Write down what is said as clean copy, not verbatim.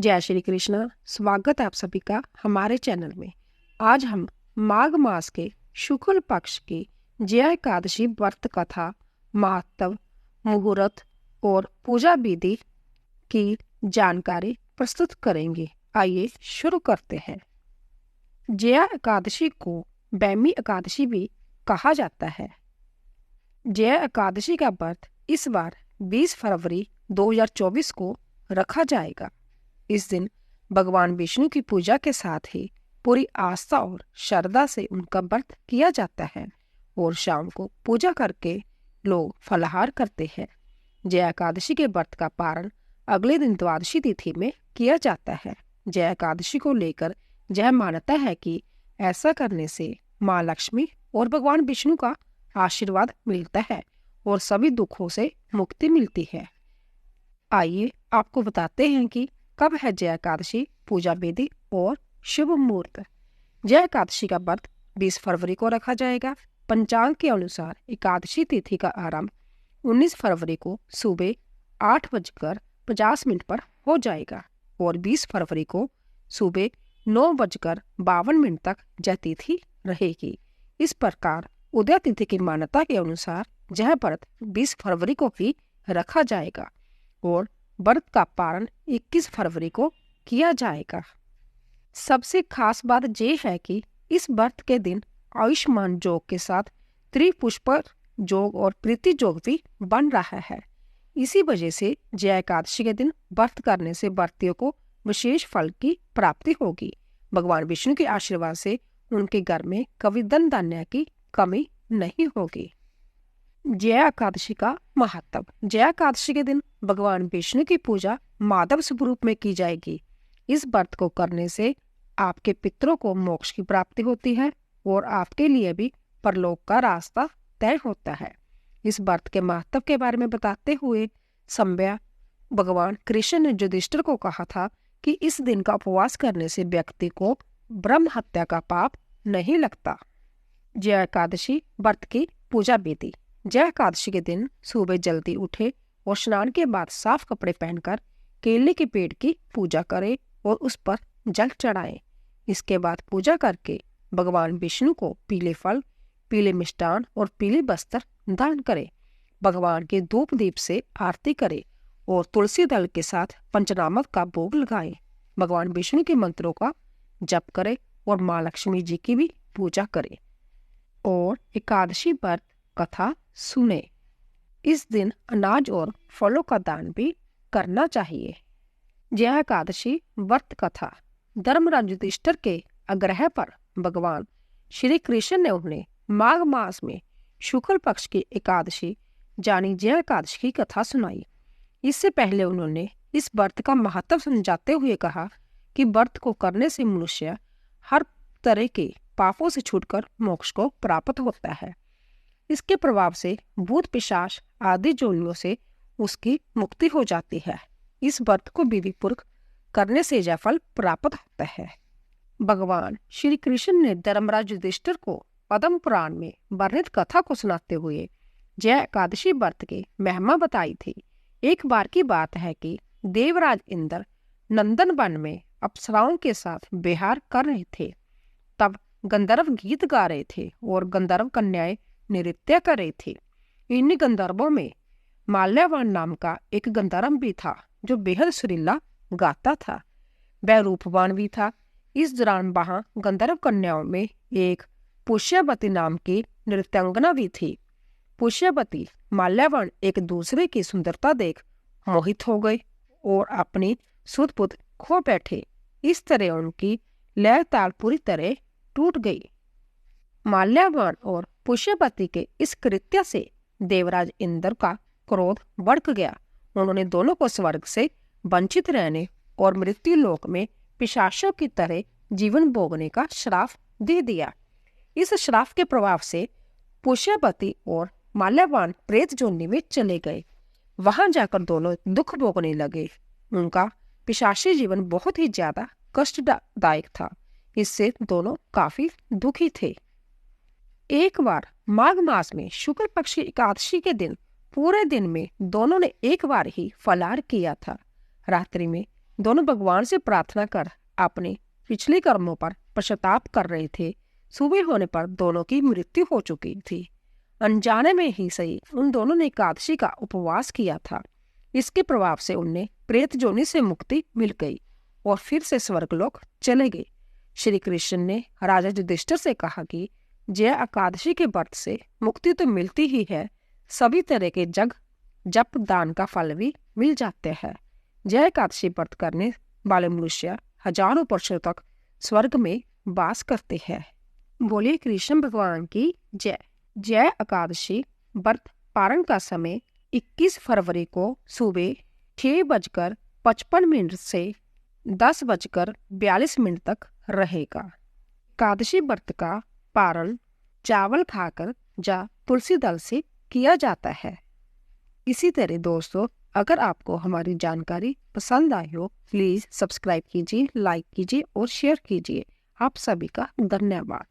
जय श्री कृष्ण। स्वागत है आप सभी का हमारे चैनल में। आज हम माघ मास के शुक्ल पक्ष की जया एकादशी व्रत कथा, महत्व, मुहूर्त और पूजा विधि की जानकारी प्रस्तुत करेंगे। आइए शुरू करते हैं। जया एकादशी को बैमी एकादशी भी कहा जाता है। जया एकादशी का व्रत इस बार 20 फरवरी 2024 को रखा जाएगा। इस दिन भगवान विष्णु की पूजा के साथ ही पूरी आस्था और श्रद्धा से उनका व्रत किया जाता है और शाम को पूजा करके लोग फलाहार करते हैं। जया एकादशी के व्रत का पारण अगले दिन द्वादशी तिथि में किया जाता है। जया एकादशी को लेकर यह मान्यता है कि ऐसा करने से माँ लक्ष्मी और भगवान विष्णु का आशीर्वाद मिलता है और सभी दुखों से मुक्ति मिलती है। आइए आपको बताते हैं कि कब है जया एकादशी, पूजा विधि और शुभ मुहूर्त। जया एकादशी का व्रत 20 फरवरी को रखा जाएगा। पंचांग के अनुसार एकादशी तिथि का आरंभ 19 फरवरी को सुबह 8:50 पर हो जाएगा और 20 फरवरी को सुबह 9:52 तक यह तिथि रहेगी। इस प्रकार उदय तिथि की मान्यता के अनुसार यह व्रत 20 फरवरी को ही रखा जाएगा और व्रत का पारण 21 फरवरी को किया जाएगा। सबसे खास बात यह है कि इस व्रत के दिन आयुष्मान योग के साथ त्रिपुष्प योग और प्रीति योग भी बन रहा है। इसी वजह से जया एकादशी के दिन व्रत करने से व्रतियों को विशेष फल की प्राप्ति होगी। भगवान विष्णु के आशीर्वाद से उनके घर में कभी धन धान्य की कमी नहीं होगी। जया एकादशी का महत्व। जया एकादशी के दिन भगवान विष्णु की पूजा माधव स्वरूप में की जाएगी। इस व्रत को करने से आपके पितरों को मोक्ष की प्राप्ति होती है और आपके लिए भी परलोक का रास्ता तय होता है। इस व्रत के महत्व के बारे में बताते हुए संभ्या भगवान कृष्ण ने युधिष्ठिर को कहा था कि इस दिन का उपवास करने से व्यक्ति को ब्रह्म हत्या का पाप नहीं लगता। जया एकादशी व्रत की पूजा विधि। जया एकादशी के दिन सुबह जल्दी उठे और स्नान के बाद साफ कपड़े पहनकर केले के पेड़ की पूजा करें और उस पर जल चढ़ाएं। इसके बाद पूजा करके भगवान विष्णु को पीले फल, पीले मिष्टान और पीले वस्त्र दान करें। भगवान के धूप दीप से आरती करें और तुलसी दल के साथ पंचनामक का भोग लगाएं। भगवान विष्णु के मंत्रों का जप करें और माँ लक्ष्मी जी की भी पूजा करें और एकादशी व्रत कथा सुने। इस दिन अनाज और फलों का दान भी करना चाहिए। जया एकादशी व्रत कथा। धर्मराज युधिष्ठिर के आग्रह पर भगवान श्री कृष्ण ने उन्हें माघ मास में शुक्ल पक्ष की एकादशी यानी जया एकादशी की कथा सुनाई। इससे पहले उन्होंने इस व्रत का महत्व समझाते हुए कहा कि व्रत को करने से मनुष्य हर तरह के पापों से छूटकर मोक्ष को प्राप्त होता है। इसके प्रभाव से भूत पिशाच आदि जोनियों से उसकी मुक्ति हो जाती है। इस व्रत को विधि पूर्वक करने से यह फल प्राप्त होता है। भगवान श्री कृष्ण ने धर्मराज युधिष्ठिर को पद्म पुराण में वर्णित कथा को सुनाते हुए जया एकादशी व्रत की महिमा बताई थी। एक बार की बात है कि देवराज इंद्र नंदन वन में अप्सराओं के साथ विहार कर रहे थे। तब गंधर्व गीत गा रहे थे और गंधर्व कन्याएं नृत्य कर रही थी। इन गंधर्वों में माल्यवान नाम का एक गंधर्व भी था जो बेहद सुरीला गाता था। वह रूपवान भी था। इस दौरान वहां गंधर्व कन्याओं में एक पुष्यवती नाम की नृत्यांगना भी थी। पुष्यवती माल्यवान एक दूसरे की सुंदरता देख मोहित हो गए और अपनी सुध बुध खो बैठे। इस तरह उनकी लय ताल पूरी तरह टूट गई। माल्यवान और पुष्यवती के इस कृत्य से देवराज इंद्र का क्रोध बढ़ गया। उन्होंने दोनों को स्वर्ग से वंचित रहने और मृत्यु लोक में पिशाचों की तरह जीवन भोगने का श्राप दे दिया। इस श्राप के प्रभाव से पुष्यवती और माल्यवान प्रेत जोनी में चले गए। वहां जाकर दोनों दुख भोगने लगे। उनका पिशाची जीवन बहुत ही ज्यादा कष्टदायक था। इससे दोनों काफी दुखी थे। एक बार माघ मास में शुक्ल पक्ष की एकादशी के दिन पूरे दिन में दोनों ने एक बार ही फलाहार किया था। रात्रि में दोनों भगवान से प्रार्थना कर अपने पिछले कर्मों पर पश्चाताप कर रहे थे। सुबह होने पर दोनों की मृत्यु हो चुकी थी। अनजाने में ही सही उन दोनों ने एकादशी का उपवास किया था। इसके प्रभाव से उन्हें प्रेत जोनि से मुक्ति मिल गई और फिर से स्वर्गलोक चले गए। श्री कृष्ण ने राजा युधिष्ठिर से कहा कि जय एकादशी के व्रत से मुक्ति तो मिलती ही है, सभी तरह के जप दान का फल भी मिल जाते हैं। जय एकादशी व्रत करने वाले मनुष्य हजारों वर्षों तक स्वर्ग में वास करते हैं। बोलिए कृष्ण भगवान की जय। जय एकादशी व्रत पारण का समय 21 फरवरी को सुबह 6:55 से 10:42 तक रहेगा। एकादशी व्रत का पारण चावल खाकर या तुलसी दल से किया जाता है। इसी तरह दोस्तों, अगर आपको हमारी जानकारी पसंद आई हो, प्लीज़ सब्सक्राइब कीजिए, लाइक कीजिए और शेयर कीजिए। आप सभी का धन्यवाद।